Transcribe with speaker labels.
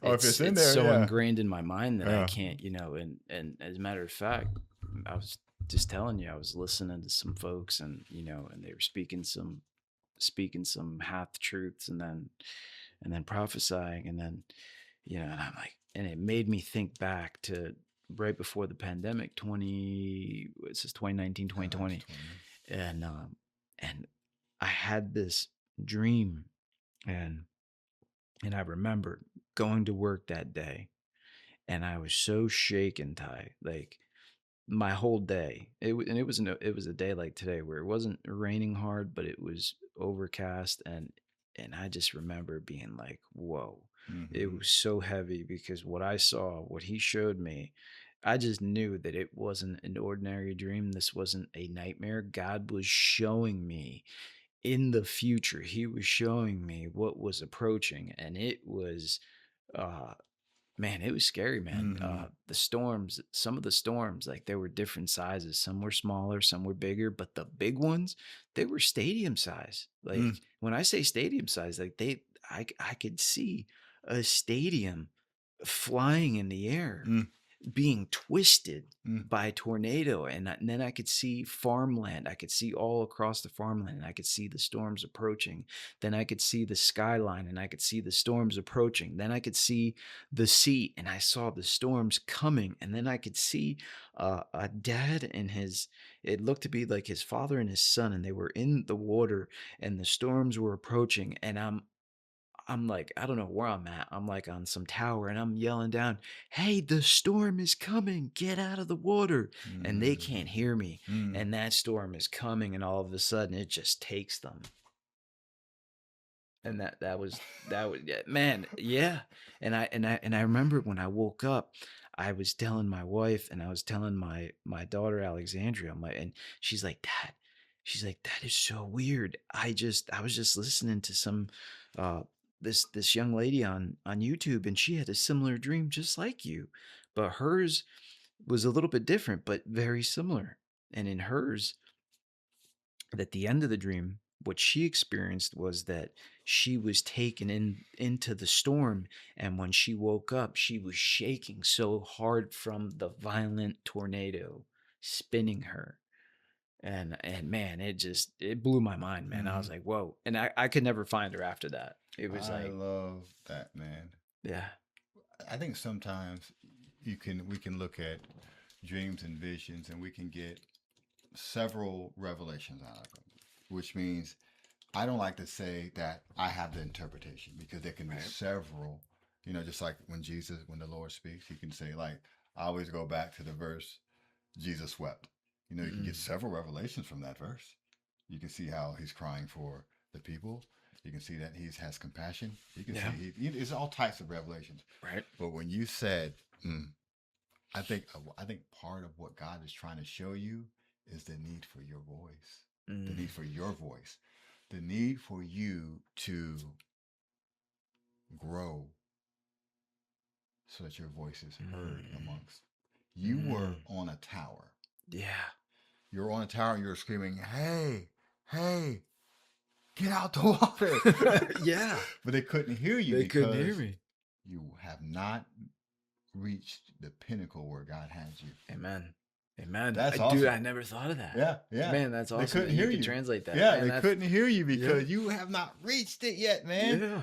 Speaker 1: Oh, if it's in
Speaker 2: it's
Speaker 1: there,
Speaker 2: so
Speaker 1: yeah.
Speaker 2: ingrained in my mind that I
Speaker 1: Yeah.
Speaker 2: can't, and as a matter of fact, I was just telling you, I was listening to some folks and, and they were speaking some half truths and then prophesying and then, and I'm like, and it made me think back to right before the pandemic, 2019,
Speaker 1: Yeah, that's
Speaker 2: 2020.
Speaker 1: 20.
Speaker 2: And I had this dream, and I remember going to work that day, and I was so shaken, Ty, like my whole day. And it was a day like today where it wasn't raining hard, but it was overcast, and I just remember being like, "Whoa!" It
Speaker 1: Mm-hmm.
Speaker 2: was so heavy because what I saw, what he showed me, I just knew that it wasn't an ordinary dream. This wasn't a nightmare. God was showing me in the future. He was showing me what was approaching, and it was uh man, it was scary, man.
Speaker 1: Mm-hmm.
Speaker 2: The storms, some of the storms, like there were different sizes. Some were smaller, some were bigger, but the big ones, they were stadium size. Like
Speaker 1: Mm,
Speaker 2: when I say stadium size, like I could see a stadium flying in the air,
Speaker 1: mm,
Speaker 2: being twisted
Speaker 1: mm,
Speaker 2: by a tornado. And then I could see farmland. I could see all across the farmland. And I could see the storms approaching. Then I could see the skyline and I could see the storms approaching. Then I could see the sea and I saw the storms coming. And then I could see a dad and it looked to be like his father and his son, and they were in the water and the storms were approaching. And I'm like, I don't know where I'm at. I'm like on some tower and I'm yelling down, "Hey, the storm is coming. Get out of the water." And they can't
Speaker 1: mm,
Speaker 2: hear me.
Speaker 1: mm.
Speaker 2: And that storm is coming, and all of a sudden it just takes them. And that was yeah, man, yeah. And I remember when I woke up, I was telling my wife and I was telling my daughter Alexandria, and she's like, "Dad," she's like, "That is so weird. I was just listening to some this young lady on YouTube, and she had a similar dream just like you, but hers was a little bit different, but very similar. And in hers, at the end of the dream, what she experienced was that she was taken into the storm, and when she woke up, she was shaking so hard from the violent tornado spinning her. And man, it blew my mind, man. I
Speaker 1: Mm-hmm.
Speaker 2: was like, whoa. And I could never find her after that. It was
Speaker 1: I
Speaker 2: like,
Speaker 1: love that, man.
Speaker 2: yeah.
Speaker 1: I think sometimes we can look at dreams and visions and we can get several revelations out of them, which means I don't like to say that I have the interpretation because there can be
Speaker 2: Right.
Speaker 1: several, just like when the Lord speaks, he can say, like, I always go back to the verse, Jesus wept. You can get
Speaker 2: Mm,
Speaker 1: several revelations from that verse. You can see how he's crying for the people. You can see that he has compassion. You can see
Speaker 2: yeah.
Speaker 1: it's all types of revelations.
Speaker 2: Right.
Speaker 1: But when you said, mm, I think part of what God is trying to show you is the need for your voice, the
Speaker 2: Mm,
Speaker 1: need for your voice, the need for you to grow so that your voice is heard
Speaker 2: mm,
Speaker 1: amongst. You were
Speaker 2: mm.
Speaker 1: on a tower.
Speaker 2: Yeah.
Speaker 1: You were on a tower and you were screaming, "Hey, hey, get out the water!"
Speaker 2: Yeah.
Speaker 1: But they couldn't hear you
Speaker 2: They couldn't hear
Speaker 1: because
Speaker 2: me.
Speaker 1: you have not reached the pinnacle where God has you.
Speaker 2: Amen. Amen.
Speaker 1: That's
Speaker 2: Dude,
Speaker 1: awesome.
Speaker 2: I never thought of that.
Speaker 1: Yeah, yeah.
Speaker 2: Man, that's
Speaker 1: They
Speaker 2: awesome
Speaker 1: couldn't
Speaker 2: that you
Speaker 1: hear
Speaker 2: can
Speaker 1: you.
Speaker 2: translate that.
Speaker 1: Yeah,
Speaker 2: Man,
Speaker 1: they
Speaker 2: that's
Speaker 1: couldn't hear you
Speaker 2: yeah.
Speaker 1: because you have not reached it yet, man.
Speaker 2: Yeah.